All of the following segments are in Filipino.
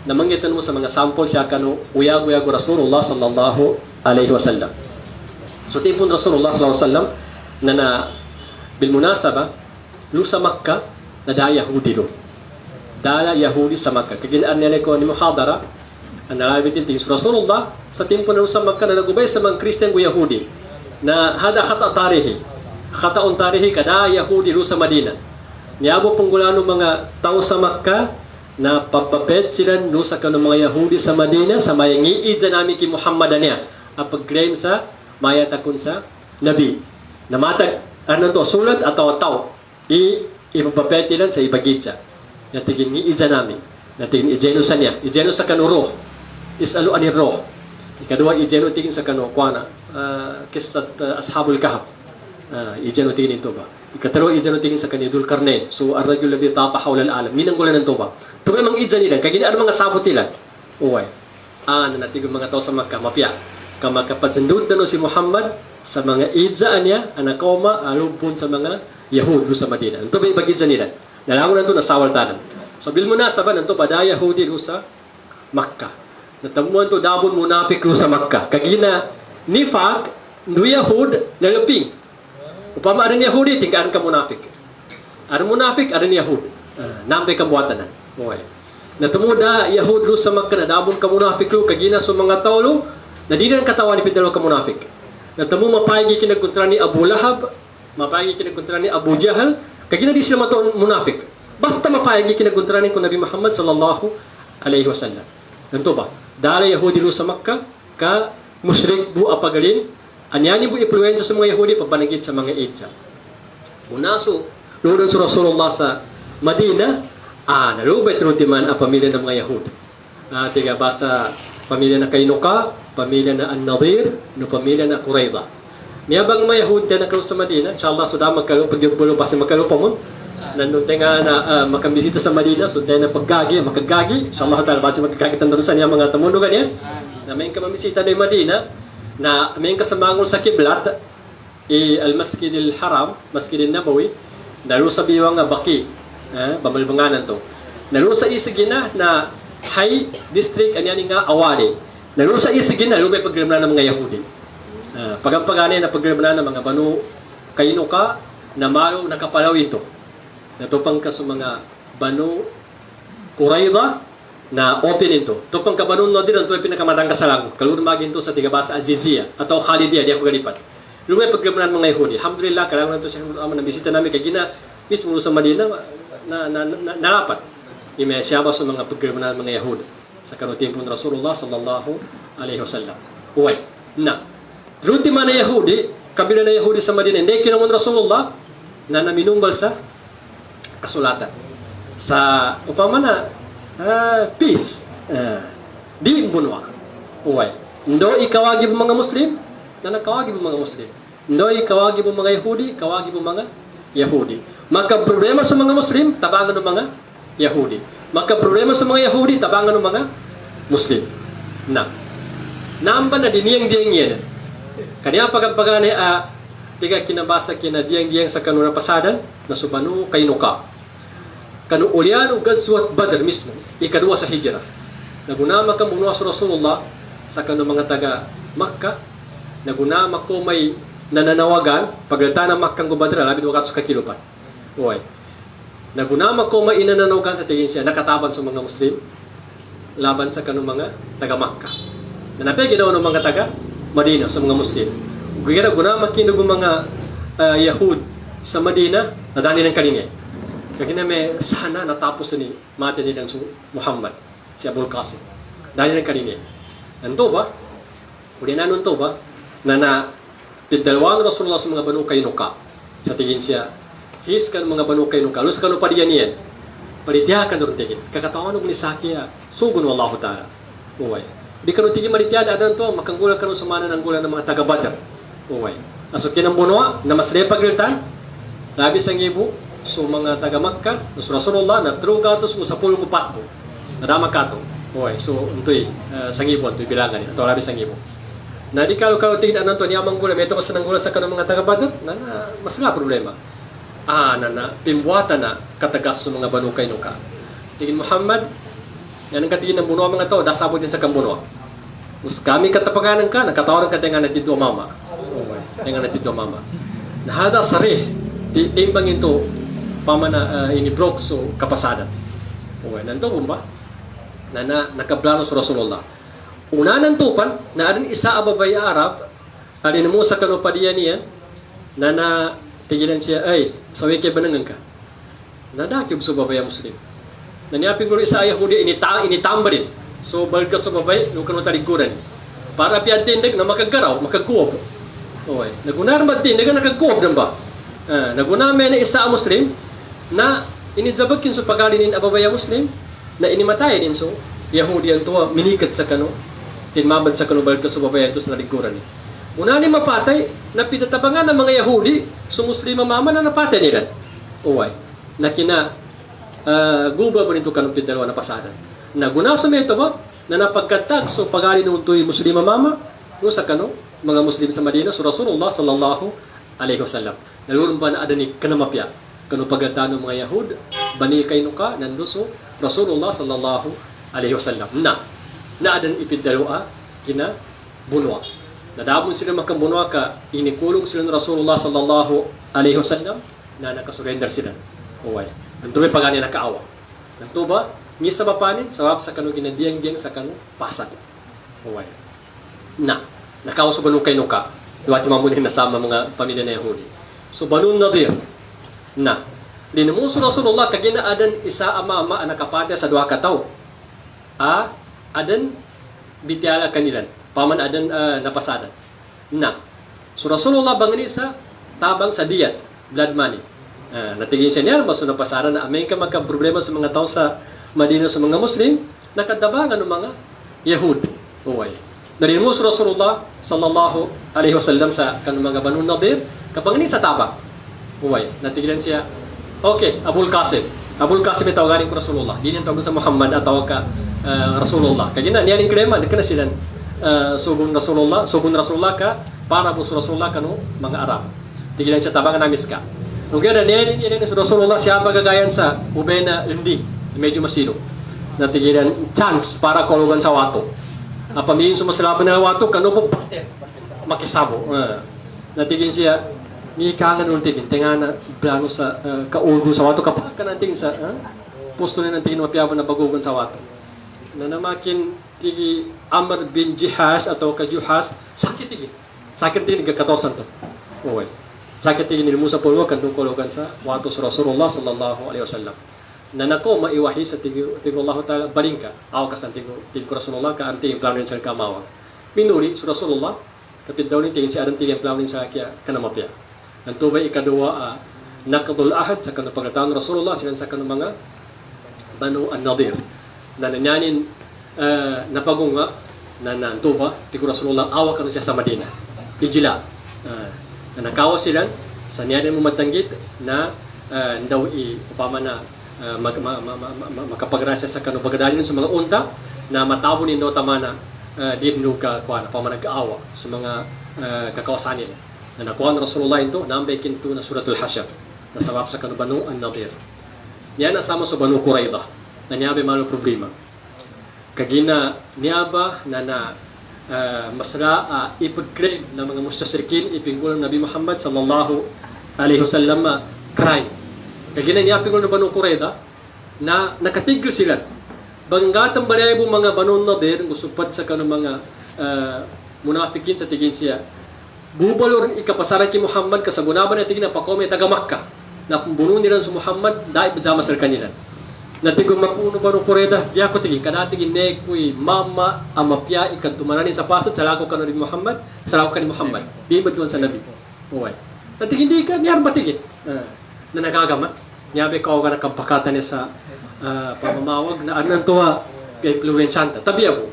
namanggitan mo sa mga sample siya kanu uyag-uyag Rasulullah sallallahu alaihi wasallam. So tipon Rasulullah sallallahu alaihi wasallam na bil munasaba lu sa Makkah na da Yahudi lo. Dala Yahudi sa Makkah. Kagilaan nila ko ni muhadara ang nalabit din Rasulullah sa timpo na sa Makkah na nagubay sa mga Christian o Yahudi na hada khata tarihi. Khataon tarihi kada Yahudi lu sa Madina. Niabo punggulano mga tao sa Makkah na papapet sila no sa kanong mga Yahudi sa Madina sa mayangiid sa namin ki Muhammad niya ang pag-claim sa mayatakon sa Nabi na matag ano to sulat atau tao ipapapet nila sa ibagitsa na tigin iid sa namin na tigin ijeno sa niya ijeno sa kanuro isalu ani roh ikadua ijeno tigin sa kano kuana kisat ashabul kahf ijeno tigin ito ba ikatalo ijeno tigin sa kanidul Karnain so ar-rajul ladhi tapa hawla al-alam minanggulan ng toba tuwa mang idza nila kay gini ano mga sabot nila uway nanatig mga tao sa Makkah mapya kama kapatindud na no si Muhammad sa mga idza niya anakoma alupon sa mga Yahud sa Madina ito ba ibagidza nila nalangon na ito nasawal tanan so bil munasaba nanto pada Yahudi sa Makkah natamuan to dabon munafik sa Makkah kagina nifaq no Yahud lalaping upama arin Yahudi tingkaan ka munafik arin munafik arin Yahud nampay kabuatan na okay. Natumuda Yahud sa Makkah na dabon ka munafik lo kagina sa mga taulo na di na katawan ni pidalo ka munafik. Natamu mapaygi kinagkontra ni Abu Lahab, mapaygi kinagkontra ni Abu Jahal, kagina di sila matuon munafik. Basta mapaygi kinagkontra ni Nabi Muhammad sallallahu alaihi wasallam. Nanto ba? Dala Yahudi sa Makkah ka musyrik bu apagalin anyani bu influensya sa mga Yahudi pabanagid sa mga idsa. Munaso lulun sa Rasulullah sa Madina nalubay trutiman ang pamilya ng mga Yahud. Tiga basa pamilya na Kainuka, pamilya na An-Nadir, no pamilya na Qurayza. Niyabang mga Yahud na nakaw sa Madina, inshallah sudah magkaroon pagbulo basi magkaroon pa mo. Nandun tayo nga na makambisita sa Madina, so tayo na makagagi, inshallah tayo basi magkagagi tandarusan niya mga tamundugan niya. Na may kamamisita na Madina, na may kasamangol sa Kiblat, al-Masjid al-Haram, Masjid al-Nabawi, dalo sa biwang Baki, bamalbanganan to. Nalo sa isigina na high district anyan nga awali. Nalo sa isigina lumay pagrimna ng mga Yahudi. Pagampagani na pagrimna ng mga Banu Kainuka na malo nakapalaw ito. Natupang ka sa mga Banu Qurayza na open ito. Tupang ka Banu Nadir ang tuway pinakamatang kasalang. Kalurmagin to sa tigabasa Azizia atau Khalidiyah di ako galipat. Lumay pagrimna ng mga Yahudi. Alhamdulillah kailangan na ito siya nabisita namin kay gina mismo sa Madina narapat may siyaba sa mga pagkriminal mga Yahud sa kanutimpo ng Rasulullah sallallahu alaihi wasallam. Uway, na ultima na Yahudi, kabila na Yahudi sa Madina, hindi kinamon Rasulullah na naminunggal sa kasulatan. Sa upama na peace, di bunwa. Uway, ndo ikawagi mo mga Muslim, na nakawagi mo mga Muslim. Ndo ikawagi mo mga Yahudi, kawagi mo mga Yahudi. Magka-problema sa mga Muslim, tabangan ng mga Yahudi. Magka-problema sa mga Yahudi, tabangan ng mga Muslim. Naamba na diniyang-diyang yan. Kanya pagpagani tiga kinabasa kina diyang-diyang sa kanuna pasadan na subanu Kainuka. Kanu ulyan o gazwat Badr mismo, ikadua sa hijra. Nagunama ka muna sa Rasulullah sa kanu mga taga Makkah. Nagunama ko may nananawagan paglata ng Makkang Badr, labid wakat sa kakilupan. Uy. Nagunama ko may inananawagan sa tingin siya, nakataban sa mga Muslim, laban sa kanong mga taga-Makkah. Nanapay ginawa ng mga taga-Madina sa mga Muslim. Kaya nagunama kinug mga Yahud sa Madina, nadani ng kalingay. Kaya may sana natapos ni mati nilang Muhammad, si Abul Qasim. Dali ng kalingay. Nanto ba? Uli na nunto ba? Na pidalawang Rasulullah sa mga Banu Kainuka. Sa tingin siya, his kan mga Banu Kainuka, lus kanu padiyan niyan. Palitiyakan doon tingin. Kakatawan ng nisakya, sugun wallahu ta'ala. Uway. Di kanu tingin malitiyakan adan to, makanggulang kanu sa mana ng gulang ng mga taga-Badr. Uway. Aso kinambunwa, na mas repagritan, labi sa ngibu, so mga taga-Makkah, na Rasulullah, na true katos mo sa pulong upatbo. Nadama kato. Uway. So, untoy, sa ngibu, untoy bilangan niya. Ito labi sa ngibu. Na di kalau tingin anan to, niyamang gulang, ito mas nang gulang sa kanong mga taga-Badr, na mas nga problema. Pimbuatan na katagas sa mga Banu Kainuka. Tingin Muhammad, Yan ang katingin ng bunwa mga tao, dasabot din sa kambuno. Us kami katapanganan ka, nakatawaran ka tayo nga natidwa mama. Tayo nga natidwa mama. Nahada sari, timbang ito, pamana inibrok so kapasadan. Nanto ba? Nakablano sa Rasulullah. Una ng tupan, na adin isa ababay Arab, alin mo sa kanupadiyan niya, na tigilan siya, ay, sawi kay banangan ka. Nadakyog sa babay Muslim. Nanyapin ko isa ay Yahudi, initamba rin. So, balik ka sa babay, nung kanong taliguran. Para piyantindig na makagaraw, makagkuob. Okay. Nagunar ba din, nakagkuob na ba? Nagunar may na isa Muslim, na inidzabakin sa pagalinin ababay Muslim, na inimatay din so, Yahudi ang tuwa, minikat sa kano, tinmabad sa kano, balik ka sa babay ito sa taliguran. Una ni mapatay, na pitatabangan ng mga Yahudi, so Muslima mama na napatay nila. Okay. Na guba ba nito kanong pindalawa na pasadan. Naguna sa ito ba, na napagkatag so pagali ng tuy Muslima mama, no sa kano, mga Muslim sa Madina, so Rasulullah sallallahu alaihi wasallam. Nalurong ba na adani kanamapya, kano pagkatag ng mga Yahud, bani kay nuka, nando so Rasulullah sallallahu alaihi wasallam. Na adan ipindalawa, kina bunwa. Nadabon sila makambunwa ka, inikulong sila ng Rasulullah sallallahu alaihi wasallam, na nakasurrender sila. Okay. Nanto may pagani nakaawa. Nanto ba? Ni sa bapanin, sawab sa kanu ginadiyang-diyang sa kanu pasad. Okay. Nakaawa sa banong kay nuka. Duwati mamunin na sama mga pamilya na Yahudi. So, Banu Nadir. Linumuso Rasulullah, kagina adan isa ama nakapatya sa duha ka tawo. Adan bitiala kanilan. Paman adan napasadan. So, Rasulullah bangani sa tabang sa diyat, blood money. Natigin siya niya, baso napasaran na amay ka magka-problema sa mga tao sa Madina sa mga Muslim, nakadabangan ng mga Yahud. Narin mo sa Rasulullah sallallahu alaihi wasallam sa kanong mga Banu Nadir, kapangani sa tabang. Natigilan siya, okay, Abul Qasim. Abul Qasim ay tawaganin ko Rasulullah. Di niyan tawagan sa Muhammad at tawag ka Rasulullah. Kaya na, niyan yung krema, di ka na silang sugun Rasulullah ka, para po sa Rasulullah ka no, mga Arab. Tigilan siya, tabangan namis ka. Nung gano'n, niyan sa Rasulullah, siya magagayan sa ubena linding, medyo masilo. Natigilan, chance para kulugan sa wato. Pamilin sumasalaban ng wato, kano po, makisabo. Natigin siya, nikangan ultigin, tinga na plano sa kaulgo sa wato, kapag ka nating sa pusto na natin mapiyaban na bagugan sa wato. Nanamakin, tigi Amr bin Jihas atau Kajuhas, sakit tigin. Sakit tigin, gagkatosan to. Sakit tigin nilmo sa pulwa, kandung kulugan sa wato sa Rasulullah sallallahu alaihi wasallam. Nanako maiwahi sa tigo Allah Ta'ala, baling ka, aw ka sa tigo Rasulullah, ka anting plano rin sa kamawa. Minuli sa Rasulullah, kapit daw rin tingin si adang tingin plano rin sa kya kanamapya. Nantubay ikaduwa, nakadul ahad sa kanapagatan Rasulullah, silang sa kanong mga Banu An-Nadir. Na nanyanin, napagunga, na nantuba, tigo Rasulullah, awa ka siya sa Madina. Ijila. Na nakawa sila, sa niyanin mo matanggit, na daw upama na makapagrasya sa kanupagadanin sa mga unta na matabo ni tama na di ka kuan pa man nag-aawa sa mga kakawasan niya na nakuha ng Rasulullah ito nambay kinto na suratul Hasyr na sabab sa Banu An-Nadir niya nasama sa Banu Qurayza na niya may mga problema kagina niya ba na masra ipag-claim ng mga mustasrikin ipingulang Nabi Muhammad sallallahu alaihi wasallam crime. Kaya niya pingol na Banu Qurayza na nakatigil sila. Banggatang balay po mga Banu Nadir gusupat sa kanong mga munafikin sa tigin siya. Bubalo rin ikapasaran ki Muhammad kasagunaban na tigin na pakome taga Makkah. Na pumbuno nila sa Muhammad dahil pajama sa kanila. Natigong mapuno Banu Qurayza diya ko tigin kanatigin nekoy mama amapya ikantumananin sa pasad sa lako kanon ni Muhammad sa lako kan Muhammad. Di ba doon sa Nabi? Okay. Natigin di ka niyar matigin. Na nagagamat. Niyabi ka o ka nakampakatan niya sa pamamawag na anong tuwa ka-influensyanta. Tabi ako.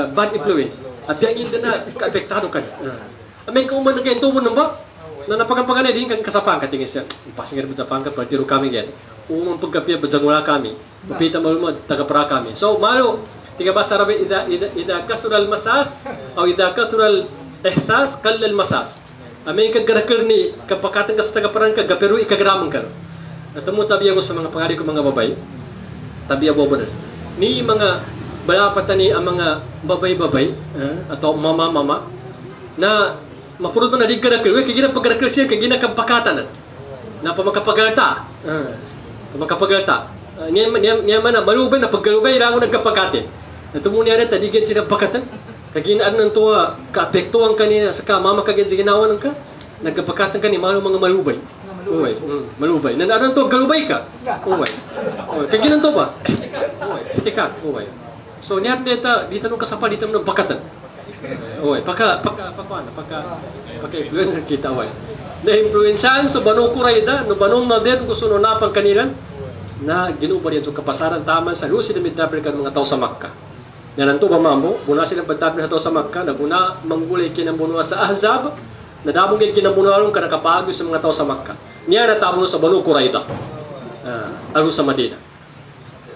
Bad influence. At yung hindi na ka-epektado ka niya. May kauman na kayo tubo nung ba? Na napagampagan na din kang kasapang ka. Tingin siya, pasing nga rin sa pangkat, partiro kami yan. Umang pagkapya, badyang wala kami. Pupita mo mo, tagapara kami. So, malo, tiga ba sa Arabi, ida kathural masas, o ida kathural ihsas, kallal masas. May kagarakar ni, kapakatan ka sa tagaparan ka, pero ikagramang ka. At mo tabi ako sa mga pangari ko mga babay. Tabi ako ba na. ni mga balapatan ni ang mga babay-babay atau mama-mama na mapurod man na di karakil, kaya ginapagarakil siya, kaya ginakampakatan na pamakapagalta. Pamakapagalta. Niya man na malubay na paggalubay, ilango nagkapakatin. Natumuni rin, tadigyan siya ng pakatan. Kaginaan ng tuwa, kaapektuhan kanina sa mama kagyan siya ginawa ng ka, nagkapakatan ka ni mga malubay. Uway, malubay. Nanaaran to, galubay ka. Uway. Kaginan to ba? Uway, tika, uway. So, niya dito nung kasapa, dito nung pakatan. Uway, paka-influencer kita, uway. Na-influensahan sa banong kurayda, no banong na din, gusto no napang kanilan, na ginubar yan sa kapasaran taman sa lusi na mitabel ka ng mga tao sa Makkah. Yan ang tuba mambo, muna silang pagtabel sa tao sa Makkah, naguna manggulay kinambunuwa sa Ahzab, nadamong yan kinambunuwa ka nakapagos sa mga tao sa Makkah. Niya natabon sa banong kurayda, alo sa Madina.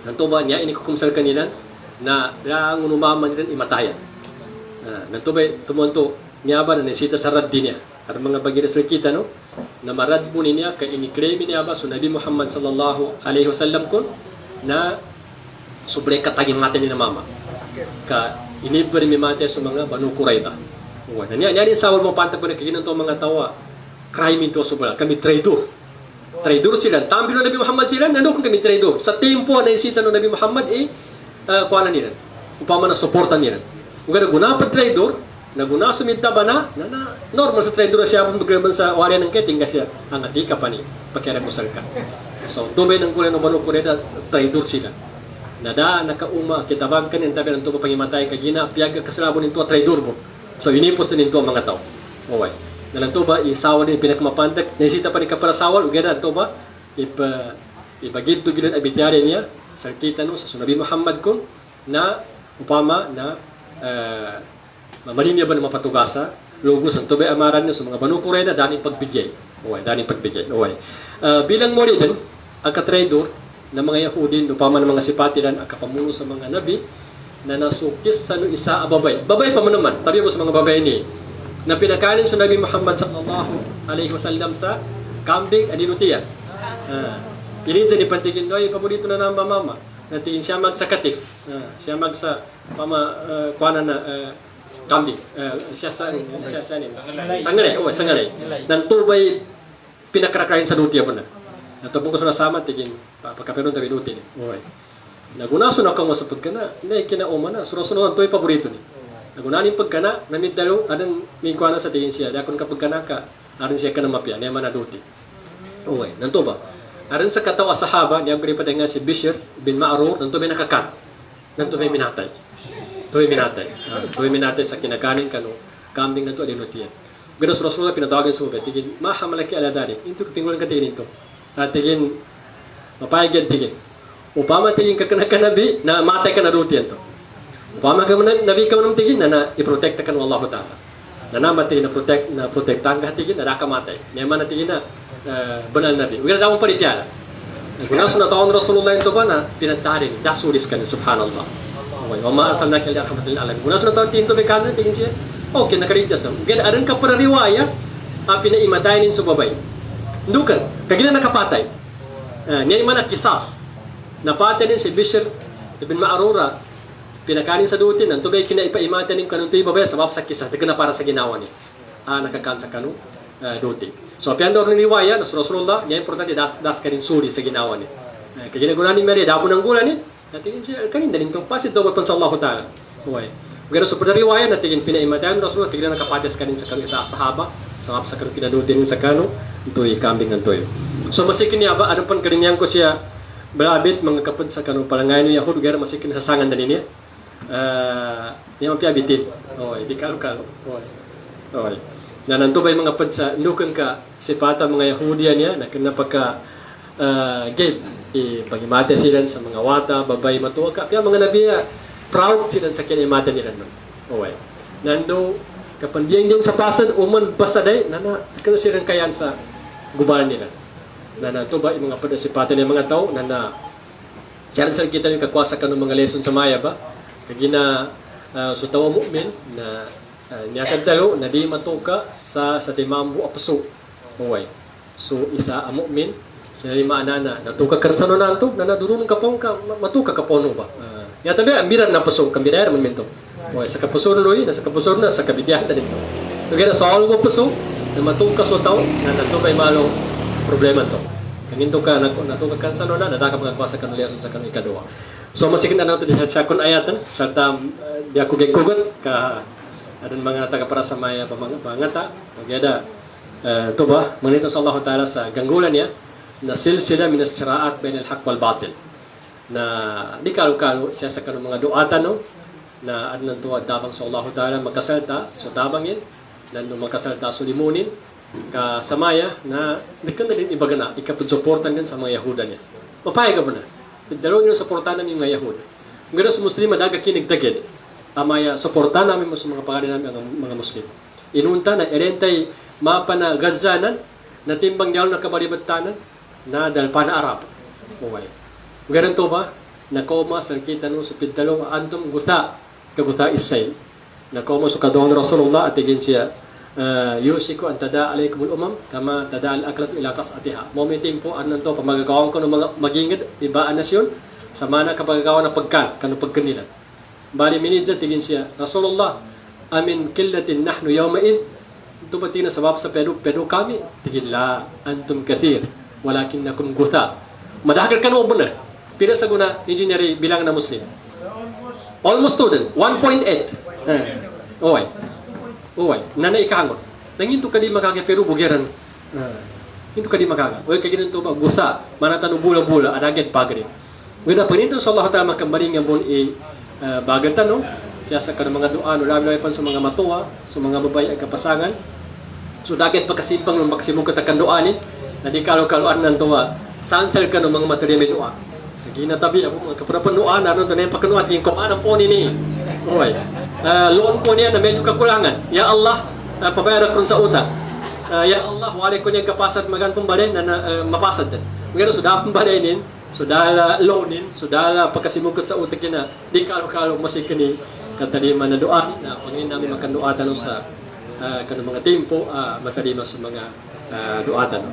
Ang tuba niya, inikukumsal kanilan, na lang unumaman din imatayan. Nagtubay, tumunto, niya ba na nasita sa raddi niya. At mga baginas kita, no? Na marad po niya, kaya iniklaim niya ba, so Nabi Muhammad sallallahu alaihi wasallam kun, na sobre katagin mata ni na mama. Ka inibari mi mate sa mga Banu Qurayza. Uwan. Niya din sawal mo pantag pa na kaginan to mga tawa, crime ito sobra. Kami traitor. Traitor sila. Tampi no Nabi Muhammad sila, nandun kami traitor. Sa tempo na isita no Nabi Muhammad, kuala nila. Upama na supportan nila. Kung gunapan traitor, naguna suminta ba na normal sa trader siya kung maglaban sa wala ng keting kasi ang atika pa ni pakiara mo salka. So tumay ng kulen ng Banu Qurayza trader sila. Nada nakauma kitabang kanin tabi ng tubo pangimatay kagina piag kasalabo nito trader mo. So inipos din nito ang mga tao. Oy. Nalanto ba isawa din pinakmapantak nasita pa ni kapara sawal ugada to ba ibagid to gilan abitiyari niya sa kita no sa Nabi Muhammad kun na upama na malinya ba na mapatugasa, lugos ang tubay amaran niya sa mga Banu Qurayza, daning pagbigay. Okay, daning pagbigay. Okay. Bilang muli din, ang katraidor ng mga Yahudin, upama ng mga sipatilan, ang kapamuno sa mga nabi, na nasukis sa isa ababay. Babay pa mo naman, tabi mo sa mga babay ni, na pinakanin sa Nabi Muhammad sallallahu alaihi wasallam sa kambing adinutiya. Ilinsa ni Pantigin, ay, paborito na ng mama. Natingin siya magsakatif. Siya magsa, kuana na, kambing, siya sangalay, sangalay. Nang tubay pinakarakahin sa duti po na. Natapong ko sa nasama, tigin, pagkaperon tabi duti ni. Nagunaso na kang masapag ka na, na kinauma na, suro-suro ang to'y paborito ni. Nagunanin pagkana, namidalo, adan mingkwana sa tingin siya, dakon kapag kana ka, aran siya ka na mapya, niya man na duti. Okay, nanto ba? Aran sa katawa sahaba, niya ko rin nga si Bishr bin Ma'rur, nanto may nakakat, nanto may minatay. Tuwi minatay sa kinakanin kanu kambing na to adinutiyan. Gano Rasulullah pinatawagan sa ubet, tigin, mahamalaki ala dari, ito kapingulan ka tigin ito. At tigin, mapayagyan tigin. Upama tigin ka nabi, na matay ka na rutiyan to. Upama ka nabi ka manang tigin, na iprotekta ka ng Allah Ta'ala. Na namatay na protektahan ka tigin, na nakamatay. May man na tigin na banal nabi. Huwag na daw palitiyala. Kung nasa nataon Rasulullah ito ba na pinantarin, dasuris ka na, subhanallah. Wama arsalnaka illa rahmatan lil alamin. Guna sa tawon tinto be kanan tingin siya. Okay nakaligtas. Gid aron ka para riwaya pinaimatayin sa babay. Ndukan kagina nakapatay. Niya man kisas. Napatay din si Bishr ibn Ma'rura pinakanin sa dutin ang tubay kinaipaimatan ning kanun tuy babay sabab sa kisas na para sa ginawa ni. Nakakansa kanu dutin. So piando rin riwaya na Rasulullah niya importante das kanin suri sa ginawa ni. Kagina gunanin Maria dabo ng gulan ni. Natingin siya, kanin daling itong pasit daw pa sa Allah Ta'ala. Okay. Pero sa riwaya, natingin pinaimatayan Rasulullah, tignan nakapates ka rin sa kanong isa sahaba, sa kanong kinadutin sa kano, ito'y kambing ng toyo. So masikin niya ba, anong pan karinyan ko siya, balabit, mga kapad sa kanong palangayon niya, gara masikin sa sangan na niya. Niya mapiabitin. Okay, di kalo-kalo. Okay. Nananto ba yung mga kapad sa, nukan ka, sipata mga Yahudiya niya, na napaka gate, pagimate sila sa mga wata, babay, matuwa ka. Kaya mga nabiya, proud sila sa kinimate nila. Okay. Nando, kapandiyang sa pasan, uman basaday, kana silang kayan sa gubaran nila. Ito ba, yung mga padasipatan ng mga tao, siya sa kita yung kakwasa ka ng mga lesson sa maya ba? Kagina, sutawa mu'min, na niyakad tayo, na di matuka sa timambu apaso. Okay. So, isa ang mu'min, sa lima anana, natuka ka sa nanto, na nadurunong ka pong ka, matuka ka pono ba? Ya tabi ambiran na puso kambira man mento. O sa kapuso no na sa kapuso na sa kabidihan na dito. Kaya sa all mo puso na matungkas so tao na natubay malo problema to. Kanginto ka natungkas kansa no na nadaka mga kwasa kanuliason sa kanang ikaduha. So masigin na nato din sa kun ayatan sa tam di ako gaykugot ka adan mga taga para sa maya pamangata. Kaya to ba manito sa Allah Taala sa ganggulan niya na silsila min as-sira'at bain al-haq wal batil. Na di kalo-kalo siya sa kanong mga duatan no na adnan tuwa dabang sa Allah Taala makasalta so tabangin nan makasalta sulimunin ka samaya na dikan na din ibagana ikapudsuportan din sa mga Yahuda niya. Papayag ka ba na? Dalawang yung suportanan ng mga Yahuda. Ngayon sa Muslim daga kinigdagid amaya suportanan namin mo sa mga pangalan namin ang mga Muslim. Inunta na erentay mapa na Gazanan na timbang diyaw na kabalibatanan na dalpana Arab. Buway. Ganun to ba? Nakoma sa kita nung sa pidalong antum gusta kaguta isay. Nakoma sa kadong Rasulullah at tigin siya yusiku an tada alaykum al-umam kama tada al-aklatu ila qas'atiha. Momentum po anan to pamagagawan ko ng mga magingid ibaan nasyon sa mana kapagagawa ng pagkan kanu pagkanilan. Bali minidja tigin siya Rasulullah amin killatin nahnu yawma'id tubati na sabab sa pedo kami tigin la antum kathir walakinnakum guta. Madahagal ka no na. Pila sa guna engineer bilang na Muslim. Almost student 1.8. Oy. Oy, nanay ikahangot. Nanginto ka di makaka pero bugeran. Hinto ka di makaka. Oy kay ginto ba gusa manatan bula-bula adaget pagri. Wala paninto sa Allah Taala makambaring nga bon bagatan no. Siya sa kanang mga duan labi pan sa mga matuwa, sa mga babay ag kapasangan. So daget pagkasibang ng maksimum katakan duanin na di kalo-kaloan nan tuwa. Sansel ka ng mga material may duwa. Ginatabi ako mga kapurapanuan ano to na yung pagkanuan yung kumanang po ni oy loan ko niya na medyo kakulangan ya Allah pabayara ko sa utang ya Allah wala ko niya kapasad magan pumbalay na mapasad din ngano sudah pumbalay din sudah loanin sudah pagkasimugod sa utang kina di kalo masikin ni katalima na doa na pangin namin makanduatan sa kanang mga tempo matalima sa mga duatan